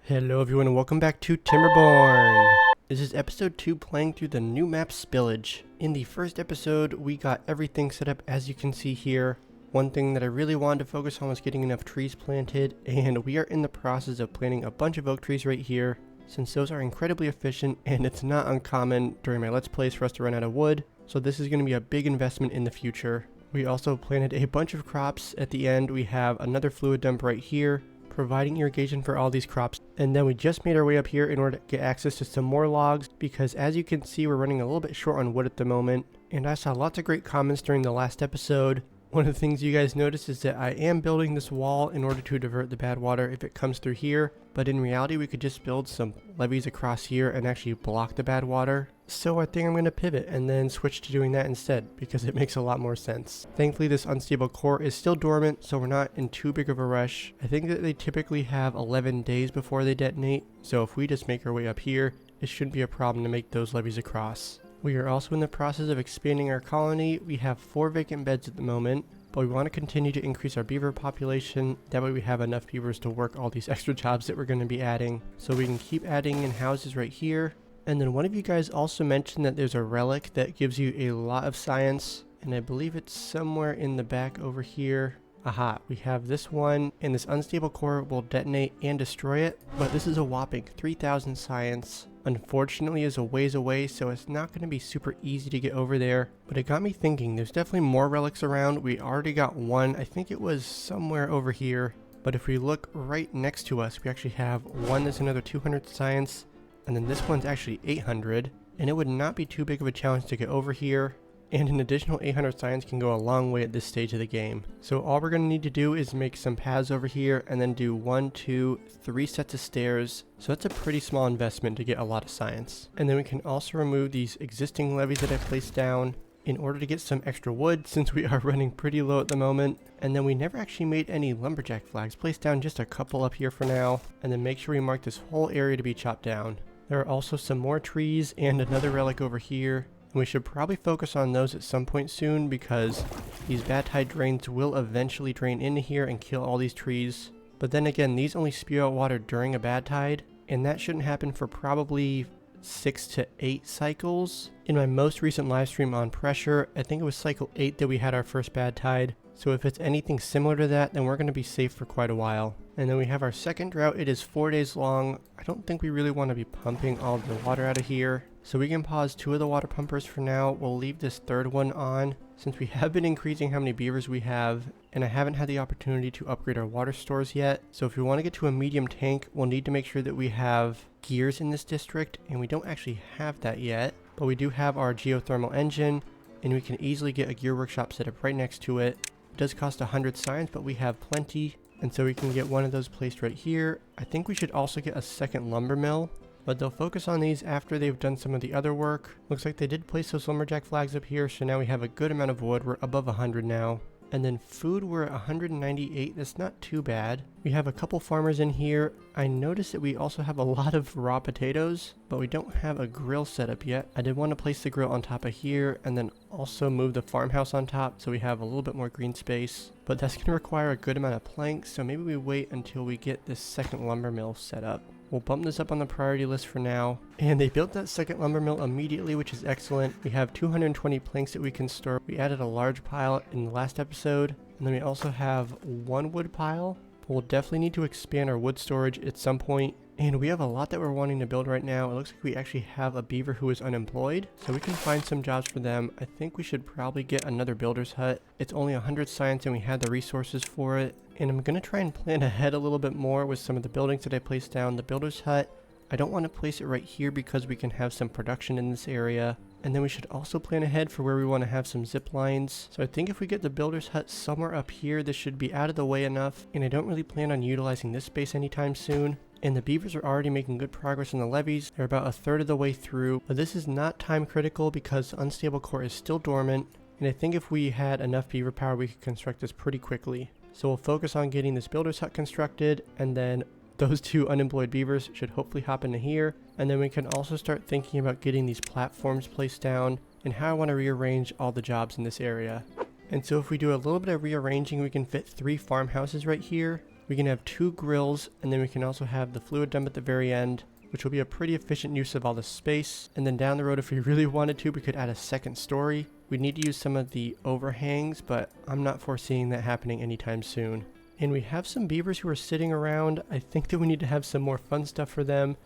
Hello everyone and welcome back to Timberborn. This is episode 2 playing through the new map Spillage. In the first episode we got everything set up as you can see here. One thing that I really wanted to focus on was getting enough trees planted, and we are in the process of planting a bunch of oak trees right here. Since those are incredibly efficient and it's not uncommon during my let's plays for us to run out of wood, so this is going to be a big investment in the future. We also planted a bunch of crops at the end. We have another fluid dump right here, providing irrigation for all these crops. And then we just made our way up here in order to get access to some more logs, because as you can see we're running a little bit short on wood at the moment. And I saw lots of great comments during the last episode. One of the things you guys noticed is that I am building this wall in order to divert the bad water if it comes through here, but in reality we could just build some levees across here and actually block the bad water. So I think I'm going to pivot and then switch to doing that instead, because it makes a lot more sense. Thankfully this unstable core is still dormant, so we're not in too big of a rush. I think that they typically have 11 days before they detonate, so if we just make our way up here, it shouldn't be a problem to make those levees across. We are also in the process of expanding our colony. We have 4 vacant beds at the moment, but we want to continue to increase our beaver population. That way we have enough beavers to work all these extra jobs that we're going to be adding. So we can keep adding in houses right here. And then one of you guys also mentioned that there's a relic that gives you a lot of science, and I believe it's somewhere in the back over here. Aha, we have this one, and this unstable core will detonate and destroy it, but this is a whopping 3,000 science. Unfortunately is a ways away, so it's not going to be super easy to get over there, but it got me thinking there's definitely more relics around. We already got one, I think it was somewhere over here, but if we look right next to us, we actually have one that's another 200 science, and then this one's actually 800, and it would not be too big of a challenge to get over here. And an additional 800 science can go a long way at this stage of the game. So all we're going to need to do is make some paths over here and then do 1, 2, 3 sets of stairs. So that's a pretty small investment to get a lot of science. And then we can also remove these existing levees that I placed down in order to get some extra wood, since we are running pretty low at the moment. And then we never actually made any lumberjack flags. Place down just a couple up here for now, and then make sure we mark this whole area to be chopped down. There are also some more trees and another relic over here. We should probably focus on those at some point soon, because these bad tide drains will eventually drain into here and kill all these trees. But then again, these only spew out water during a bad tide, and that shouldn't happen for probably 6 to 8 cycles. In my most recent live stream on pressure, I think it was cycle 8 that we had our first bad tide. So if it's anything similar to that, then we're going to be safe for quite a while. And then we have our second drought. It is 4 days long. I don't think we really want to be pumping all the water out of here, so we can pause 2 of the water pumpers for now. We'll leave this third one on, since we have been increasing how many beavers we have, and I haven't had the opportunity to upgrade our water stores yet. So if we want to get to a medium tank, we'll need to make sure that we have gears in this district, and we don't actually have that yet. But we do have our geothermal engine, and we can easily get a gear workshop set up right next to it. It does cost 100 science, but we have plenty, and so we can get one of those placed right here. I think we should also get a second lumber mill, but they'll focus on these after they've done some of the other work. Looks like they did place those lumberjack flags up here, so now we have a good amount of wood. We're above 100 now. And then food, we're at 198. That's not too bad. We have a couple farmers in here. I noticed that we also have a lot of raw potatoes, but we don't have a grill set up yet. I did want to place the grill on top of here and then also move the farmhouse on top so we have a little bit more green space. But that's going to require a good amount of planks, so maybe we wait until we get this second lumber mill set up. We'll bump this up on the priority list for now. And they built that second lumber mill immediately, which is excellent. We have 220 planks that we can store. We added a large pile in the last episode. And then we also have 1 wood pile. We'll definitely need to expand our wood storage at some point. And we have a lot that we're wanting to build right now. It looks like we actually have a beaver who is unemployed, so we can find some jobs for them. I think we should probably get another builder's hut. It's only 100 science and we had the resources for it. And I'm going to try and plan ahead a little bit more with some of the buildings that I placed down. The builder's hut, I don't want to place it right here because we can have some production in this area. And then we should also plan ahead for where we want to have some zip lines. So I think if we get the builder's hut somewhere up here, this should be out of the way enough. And I don't really plan on utilizing this space anytime soon. And the beavers are already making good progress on the levees. They're about a third of the way through, but this is not time critical because the unstable core is still dormant. And I think if we had enough beaver power, we could construct this pretty quickly. So we'll focus on getting this builder's hut constructed, and then those 2 unemployed beavers should hopefully hop into here. And then we can also start thinking about getting these platforms placed down and how I want to rearrange all the jobs in this area. And so if we do a little bit of rearranging, we can fit 3 farmhouses right here. We can have 2 grills, and then we can also have the fluid dump at the very end, which will be a pretty efficient use of all the space. And then down the road, if we really wanted to, we could add a second story. We'd need to use some of the overhangs, but I'm not foreseeing that happening anytime soon. And we have some beavers who are sitting around. I think that we need to have some more fun stuff for them.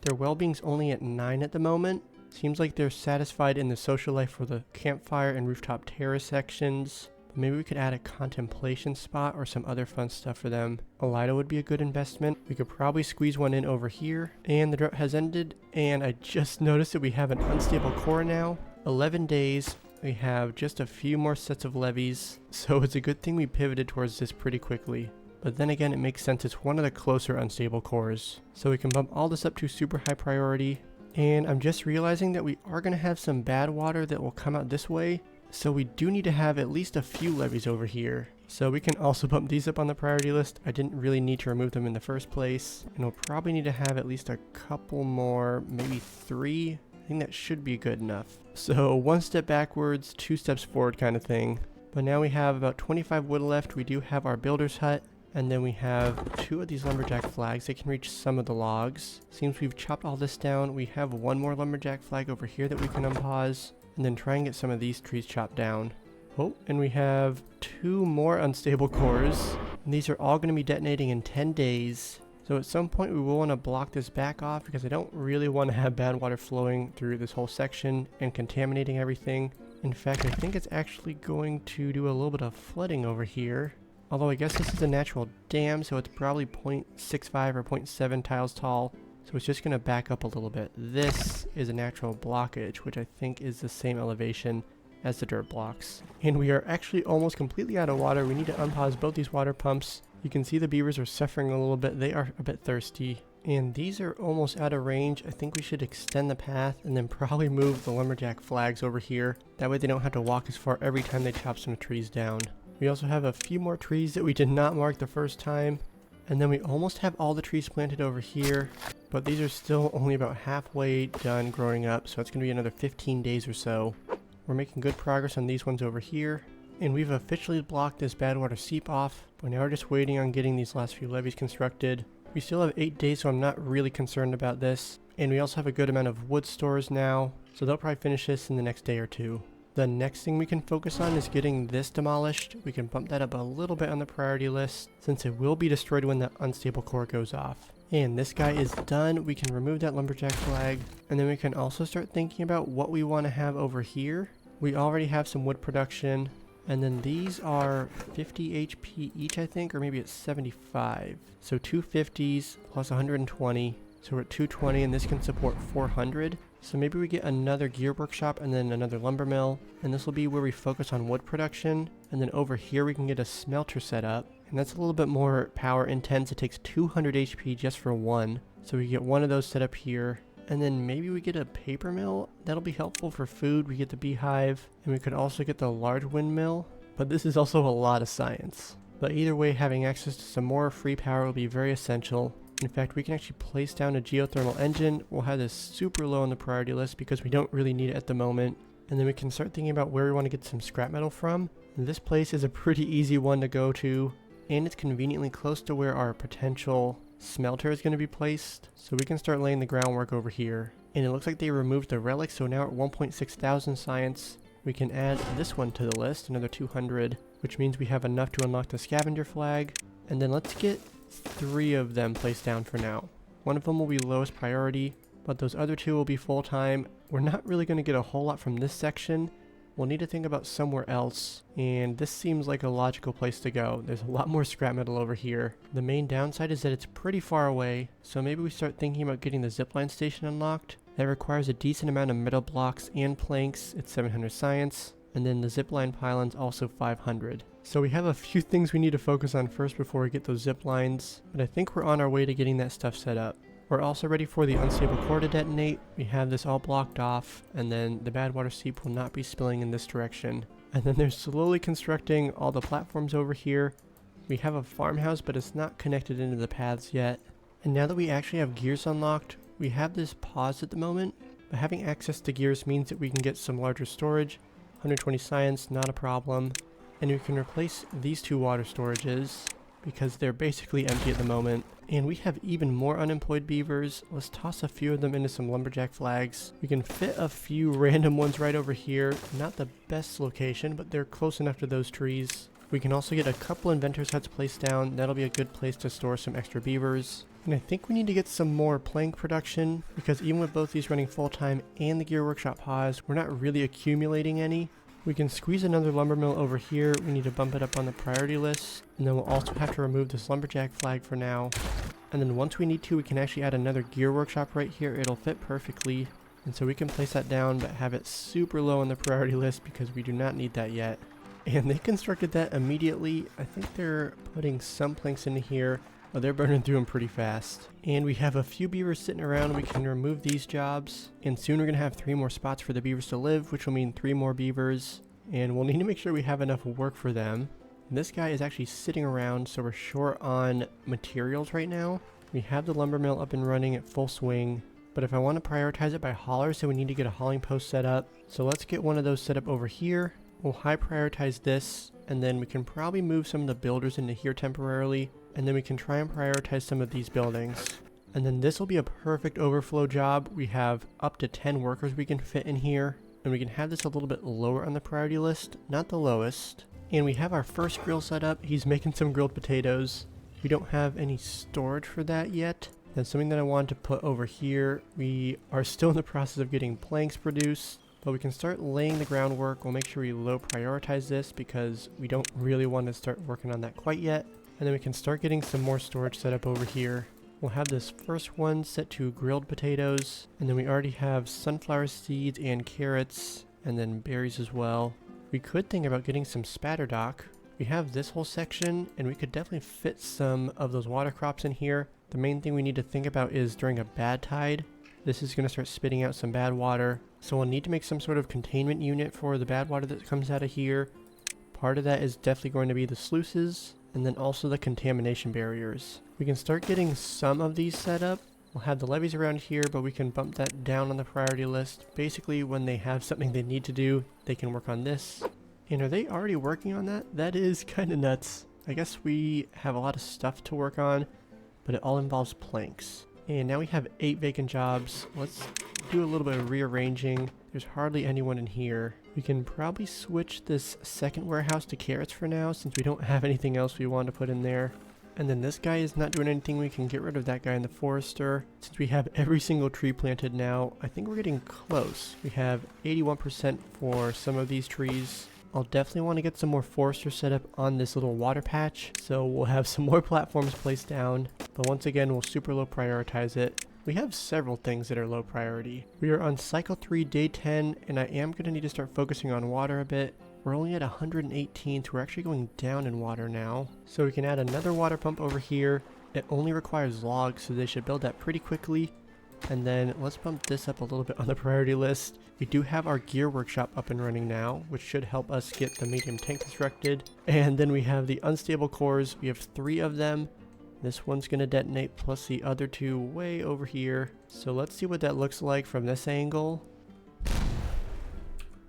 Their well-being's only at 9 at the moment. Seems like they're satisfied in the social life for the campfire and rooftop terrace sections. But maybe we could add a contemplation spot or some other fun stuff for them. A Lido would be a good investment. We could probably squeeze one in over here. And the drought has ended. And I just noticed that we have an unstable core now. 11 days. We have just a few more sets of levees. So it's a good thing we pivoted towards this pretty quickly. But then again, it makes sense. It's one of the closer unstable cores. So we can bump all this up to super high priority. And I'm just realizing that we are going to have some bad water that will come out this way. So we do need to have at least a few levees over here. So we can also bump these up on the priority list. I didn't really need to remove them in the first place. And we'll probably need to have at least a couple more, maybe 3. I think that should be good enough. So 1 step backwards, 2 steps forward kind of thing. But now we have about 25 wood left. We do have our builder's hut. And then we have 2 of these lumberjack flags. They can reach some of the logs. Seems we've chopped all this down. We have 1 more lumberjack flag over here that we can unpause. And then try and get some of these trees chopped down. Oh, and we have 2 more unstable cores. And these are all going to be detonating in 10 days. So at some point we will want to block this back off because I don't really want to have bad water flowing through this whole section and contaminating everything. In fact, I think it's actually going to do a little bit of flooding over here. Although I guess this is a natural dam, so it's probably 0.65 or 0.7 tiles tall. So it's just going to back up a little bit. This is a natural blockage, which I think is the same elevation as the dirt blocks. And we are actually almost completely out of water. We need to unpause both these water pumps. You can see the beavers are suffering a little bit. They are a bit thirsty. And these are almost out of range. I think we should extend the path and then probably move the lumberjack flags over here. That way they don't have to walk as far every time they chop some trees down. We also have a few more trees that we did not mark the first time. And then we almost have all the trees planted over here. But these are still only about halfway done growing up. So it's going to be another 15 days or so. We're making good progress on these ones over here. And we've officially blocked this bad water seep off. But now we're just waiting on getting these last few levees constructed. We still have 8 days, so I'm not really concerned about this. And we also have a good amount of wood stores now. So they'll probably finish this in the next day or 2. The next thing we can focus on is getting this demolished. We can bump that up a little bit on the priority list since it will be destroyed when the unstable core goes off. And this guy is done. We can remove that lumberjack flag. And then we can also start thinking about what we want to have over here. We already have some wood production. And then these are 50 HP each, I think, or maybe it's 75. So 2 50s plus 120. So we're at 220 and this can support 400. So maybe we get another gear workshop and then another lumber mill. And this will be where we focus on wood production. And then over here we can get a smelter set up. And that's a little bit more power intense. It takes 200 HP just for one. So we get one of those set up here. And then maybe we get a paper mill. That'll be helpful for food. We get the beehive. And we could also get the large windmill. But this is also a lot of science. But either way, having access to some more free power will be very essential. In fact, we can actually place down a geothermal engine. We'll have this super low on the priority list because we don't really need it at the moment. And then we can start thinking about where we want to get some scrap metal from. And this place is a pretty easy one to go to. And it's conveniently close to where our potential smelter is going to be placed. So we can start laying the groundwork over here. And it looks like they removed the relic, so now at 1.6 thousand science. We can add this one to the list, another 200, which means we have enough to unlock the scavenger flag. And then let's get 3 of them placed down for now. One of them will be lowest priority, but those other 2 will be full-time. We're not really going to get a whole lot from this section. We'll need to think about somewhere else, and this seems like a logical place to go. There's a lot more scrap metal over here. The main downside is that it's pretty far away, so maybe we start thinking about getting the zipline station unlocked. That requires a decent amount of metal blocks and planks. It's 700 science, and then the zipline pylon's also 500. So we have a few things we need to focus on first before we get those zip lines, but I think we're on our way to getting that stuff set up. We're also ready for the unstable core to detonate. We have this all blocked off, and then the bad water seep will not be spilling in this direction. And then they're slowly constructing all the platforms over here. We have a farmhouse, but it's not connected into the paths yet. And now that we actually have gears unlocked, we have this paused at the moment, but having access to gears means that we can get some larger storage. 120 science, not a problem. And we can replace these 2 water storages. because they're basically empty at the moment. And we have even more unemployed beavers. Let's toss a few of them into some lumberjack flags. We can fit a few random ones right over here. Not the best location, but they're close enough to those trees. We can also get a couple inventor's huts placed down. That'll be a good place to store some extra beavers. And I think we need to get some more plank production, because even with both these running full-time and the gear workshop pause, we're not really accumulating any. We can squeeze another lumber mill over here. We need to bump it up on the priority list. And then we'll also have to remove this lumberjack flag for now. And then once we need to, we can actually add another gear workshop right here. It'll fit perfectly. And so we can place that down, but have it super low on the priority list because we do not need that yet. And they constructed that immediately. I think they're putting some planks in here. Oh, they're burning through them pretty fast. And we have a few beavers sitting around. We can remove these jobs. And soon we're going to have 3 more spots for the beavers to live, which will mean 3 more beavers. And we'll need to make sure we have enough work for them. And this guy is actually sitting around, so we're short on materials right now. We have the lumber mill up and running at full swing. But if I want to prioritize it by hauler, so we need to get a hauling post set up. So let's get one of those set up over here. We'll high prioritize this, and then we can probably move some of the builders into here temporarily. And then we can try and prioritize some of these buildings. And then this will be a perfect overflow job. We have up to 10 workers we can fit in here. And we can have this a little bit lower on the priority list, not the lowest. And we have our first grill set up. He's making some grilled potatoes. We don't have any storage for that yet. That's something that I wanted to put over here. We are still in the process of getting planks produced, but we can start laying the groundwork. We'll make sure we low prioritize this because we don't really want to start working on that quite yet. And then we can start getting some more storage set up over here. We'll have this first one set to grilled potatoes. And then we already have sunflower seeds and carrots and then berries as well. We could think about getting some spatter dock. We have this whole section and we could definitely fit some of those water crops in here. The main thing we need to think about is during a bad tide, this is going to start spitting out some bad water. So we'll need to make some sort of containment unit for the bad water that comes out of here. Part of that is definitely going to be the sluices. And then also the contamination barriers. We can start getting some of these set up. We'll have the levees around here, but we can bump that down on the priority list. Basically, when they have something they need to do, they can work on this. And are they already working on that? That is kind of nuts. I guess we have a lot of stuff to work on, but it all involves planks. And now we have 8 vacant jobs. Let's do a little bit of rearranging. There's hardly anyone in here. We can probably switch this second warehouse to carrots for now, since we don't have anything else we want to put in there. And then this guy is not doing anything. We can get rid of that guy in the forester. Since we have every single tree planted now, I think we're getting close. We have 81% for some of these trees. I'll definitely want to get some more forester set up on this little water patch. So we'll have some more platforms placed down. But once again, we'll super low prioritize it. We have several things that are low priority. We are on cycle 3, day 10, and I am going to need to start focusing on water a bit. We're only at 118, so we're actually going down in water now. So we can add another water pump over here. It only requires logs, so they should build that pretty quickly. And then let's bump this up a little bit on the priority list. We do have our gear workshop up and running now, which should help us get the medium tank constructed. And then we have the unstable cores. We have 3 of them. This one's going to detonate, plus the other 2 way over here. So let's see what that looks like from this angle.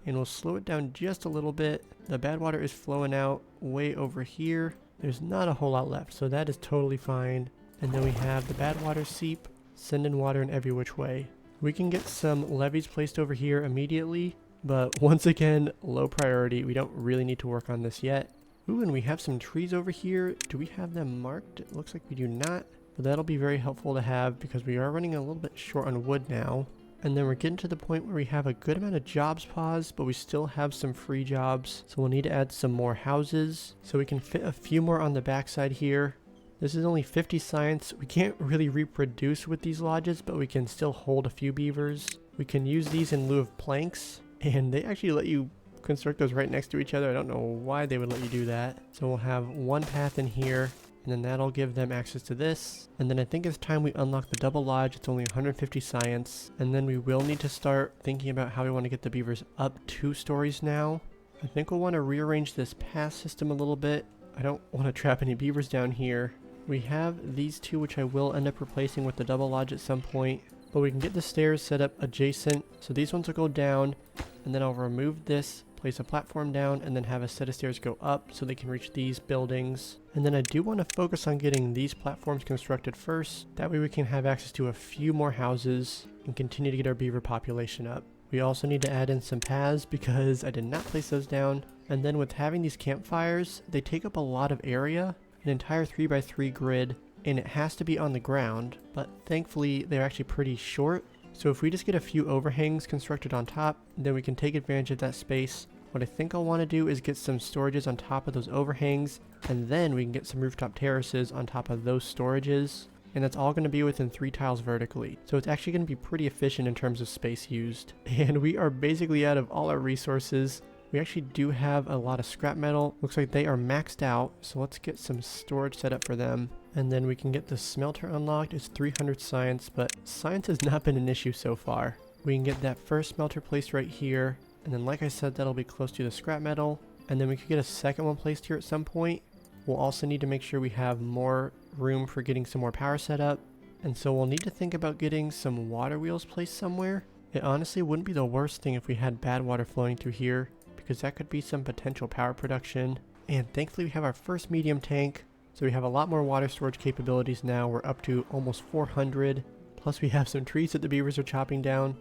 And we'll slow it down just a little bit. The bad water is flowing out way over here. There's not a whole lot left, so that is totally fine. And then we have the bad water seep, sending water in every which way. We can get some levees placed over here immediately, but once again, low priority. We don't really need to work on this yet. Ooh, and we have some trees over here. Do we have them marked? It looks like we do not, but that'll be very helpful to have because we are running a little bit short on wood now. And then we're getting to the point where we have a good amount of jobs paused, but we still have some free jobs. So we'll need to add some more houses so we can fit a few more on the backside here. This is only 50 science. We can't really reproduce with these lodges, but we can still hold a few beavers. We can use these in lieu of planks, and they actually let you construct those right next to each other. I don't know why they would let you do that. So we'll have one path in here, and then that'll give them access to this. And then I think it's time we unlock the double lodge. It's only 150 science. And then we will need to start thinking about how we want to get the beavers up 2 stories now. I think we'll want to rearrange this path system a little bit. I don't want to trap any beavers down here. We have these 2, which I will end up replacing with the double lodge at some point. But we can get the stairs set up adjacent. So these ones will go down. and then I'll remove this, place a platform down, and then have a set of stairs go up so they can reach these buildings. And then I do want to focus on getting these platforms constructed first. That way we can have access to a few more houses and continue to get our beaver population up. We also need to add in some paths because I did not place those down. And then with having these campfires, they take up a lot of area, an entire 3x3 grid, and it has to be on the ground, but thankfully they're actually pretty short. So if we just get a few overhangs constructed on top, then we can take advantage of that space. What I think I'll want to do is get some storages on top of those overhangs, and then we can get some rooftop terraces on top of those storages. And that's all going to be within 3 tiles vertically. So it's actually going to be pretty efficient in terms of space used. And we are basically out of all our resources. We actually do have a lot of scrap metal. Looks like they are maxed out. So let's get some storage set up for them. And then we can get the smelter unlocked. It's 300 science, but science has not been an issue so far. We can get that first smelter placed right here. And then like I said, that'll be close to the scrap metal. And then we could get a second one placed here at some point. We'll also need to make sure we have more room for getting some more power set up. And so we'll need to think about getting some water wheels placed somewhere. It honestly wouldn't be the worst thing if we had bad water flowing through here, because that could be some potential power production. And thankfully we have our first medium tank, so we have a lot more water storage capabilities now. We're up to almost 400, plus we have some trees that the beavers are chopping down.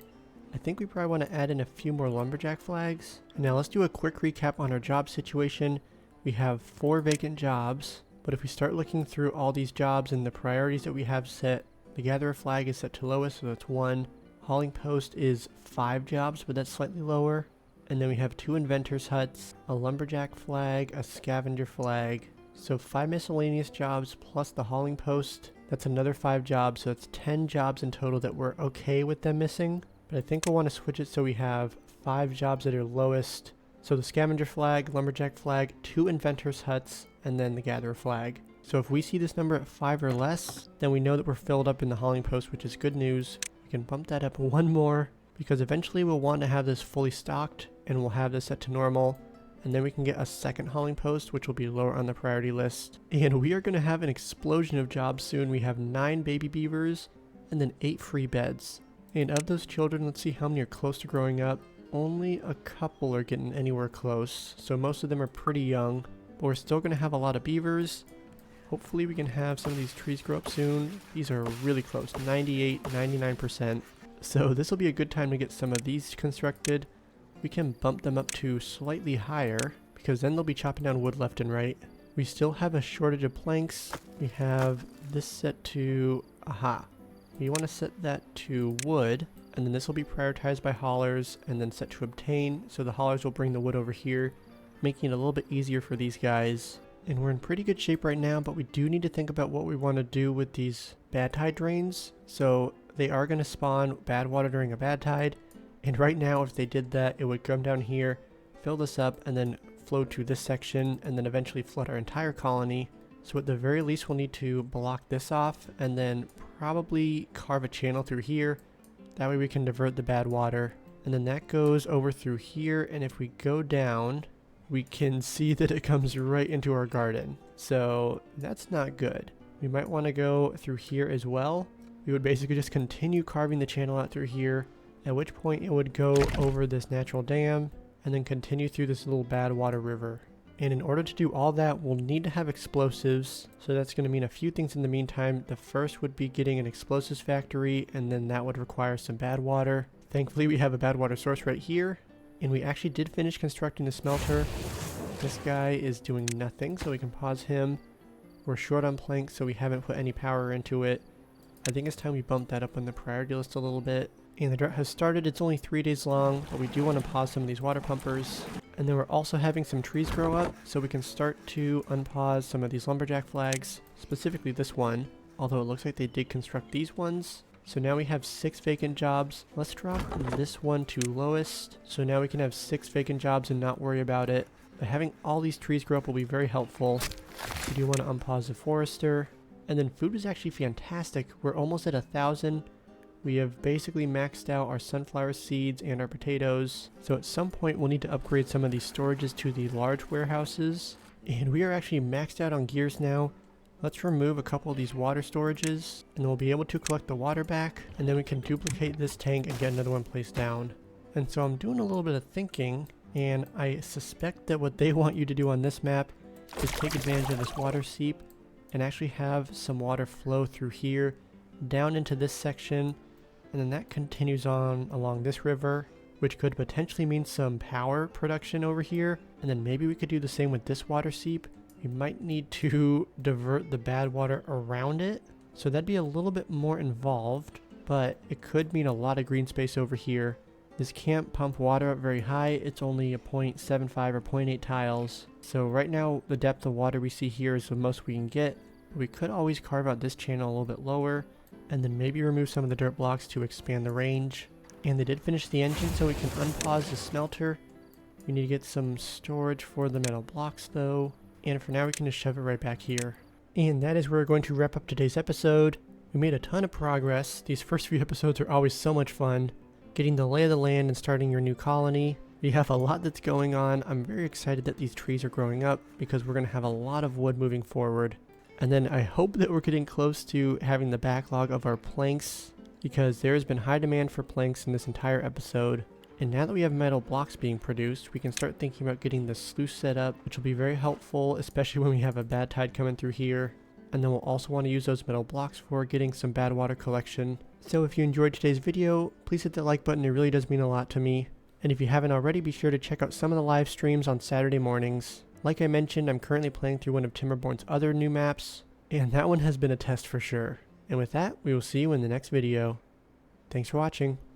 I think we probably want to add in a few more lumberjack flags. And now let's do a quick recap on our job situation. We have 4 vacant jobs, but if we start looking through all these jobs and the priorities that we have set, the gatherer flag is set to lowest, so that's 1. Hauling post is 5 jobs, but that's slightly lower. And then we have 2 inventors huts, a lumberjack flag, a scavenger flag. So 5 miscellaneous jobs plus the hauling post. That's another 5 jobs, so that's 10 jobs in total that we're okay with them missing. But I think we'll want to switch it so we have 5 jobs that are lowest. So the scavenger flag, lumberjack flag, 2 inventors huts, and then the gatherer flag. So if we see this number at 5 or less, then we know that we're filled up in the hauling post, which is good news. We can bump that up 1 more, because eventually we'll want to have this fully stocked, and we'll have this set to normal. And then we can get a second hauling post, which will be lower on the priority list. And we are going to have an explosion of jobs soon. We have 9 baby beavers, and then 8 free beds. And of those children, let's see how many are close to growing up. Only a couple are getting anywhere close, so most of them are pretty young, but we're still going to have a lot of beavers. Hopefully we can have some of these trees grow up soon. These are really close, 98, 99%. So this will be a good time to get some of these constructed. We can bump them up to slightly higher, because then they'll be chopping down wood left and right. We still have a shortage of planks. We have this set to, we want to set that to wood. And then this will be prioritized by haulers and then set to obtain. So the haulers will bring the wood over here, making it a little bit easier for these guys. And we're in pretty good shape right now, but we do need to think about what we want to do with these bad tide drains. So they are going to spawn bad water during a bad tide. And right now, if they did that, it would come down here, fill this up, and then flow to this section, and then eventually flood our entire colony. So at the very least, we'll need to block this off, and then probably carve a channel through here. That way we can divert the bad water. And then that goes over through here, and if we go down, we can see that it comes right into our garden. So that's not good. We might want to go through here as well. We would basically just continue carving the channel out through here, at which point it would go over this natural dam, and then continue through this little bad water river. And in order to do all that, we'll need to have explosives. So that's going to mean a few things in the meantime. The first would be getting an explosives factory, and then that would require some bad water. Thankfully, we have a bad water source right here. And we actually did finish constructing the smelter. This guy is doing nothing, so we can pause him. We're short on planks, so we haven't put any power into it. I think it's time we bump that up on the priority list a little bit. And the drought has started. It's only 3 days long, but we do want to pause some of these water pumpers. And then we're also having some trees grow up, so we can start to unpause some of these lumberjack flags, specifically this one, although it looks like they did construct these ones. So now we have 6 vacant jobs. Let's drop this one to lowest, so now we can have 6 vacant jobs and not worry about it. But having all these trees grow up will be very helpful. We do want to unpause the forester. And then food is actually fantastic. We're almost at 1,000. We have basically maxed out our sunflower seeds and our potatoes. So at some point we'll need to upgrade some of these storages to the large warehouses. And we are actually maxed out on gears now. Let's remove a couple of these water storages, and we'll be able to collect the water back, and then we can duplicate this tank and get another one placed down. And so I'm doing a little bit of thinking, and I suspect that what they want you to do on this map is take advantage of this water seep and actually have some water flow through here down into this section, and then that continues on along this river, which could potentially mean some power production over here. And then maybe we could do the same with this water seep. We might need to divert the bad water around it, so that'd be a little bit more involved, but it could mean a lot of green space over here. This can't pump water up very high. It's only a 0.75 or 0.8 tiles. So right now the depth of water we see here is the most we can get. We could always carve out this channel a little bit lower and then maybe remove some of the dirt blocks to expand the range. And they did finish the engine, so we can unpause the smelter. We need to get some storage for the metal blocks though. And for now we can just shove it right back here. And that is where we're going to wrap up today's episode. We made a ton of progress. These first few episodes are always so much fun. Getting the lay of the land and starting your new colony. We have a lot that's going on. I'm very excited that these trees are growing up because we're going to have a lot of wood moving forward. And then I hope that we're getting close to having the backlog of our planks, because there has been high demand for planks in this entire episode. And now that we have metal blocks being produced, we can start thinking about getting the sluice set up, which will be very helpful, especially when we have a bad tide coming through here. And then we'll also want to use those metal blocks for getting some bad water collection. So if you enjoyed today's video, please hit that like button. It really does mean a lot to me. And if you haven't already, be sure to check out some of the live streams on Saturday mornings. Like I mentioned, I'm currently playing through one of Timberborn's other new maps, and that one has been a test for sure. And with that, we will see you in the next video. Thanks for watching.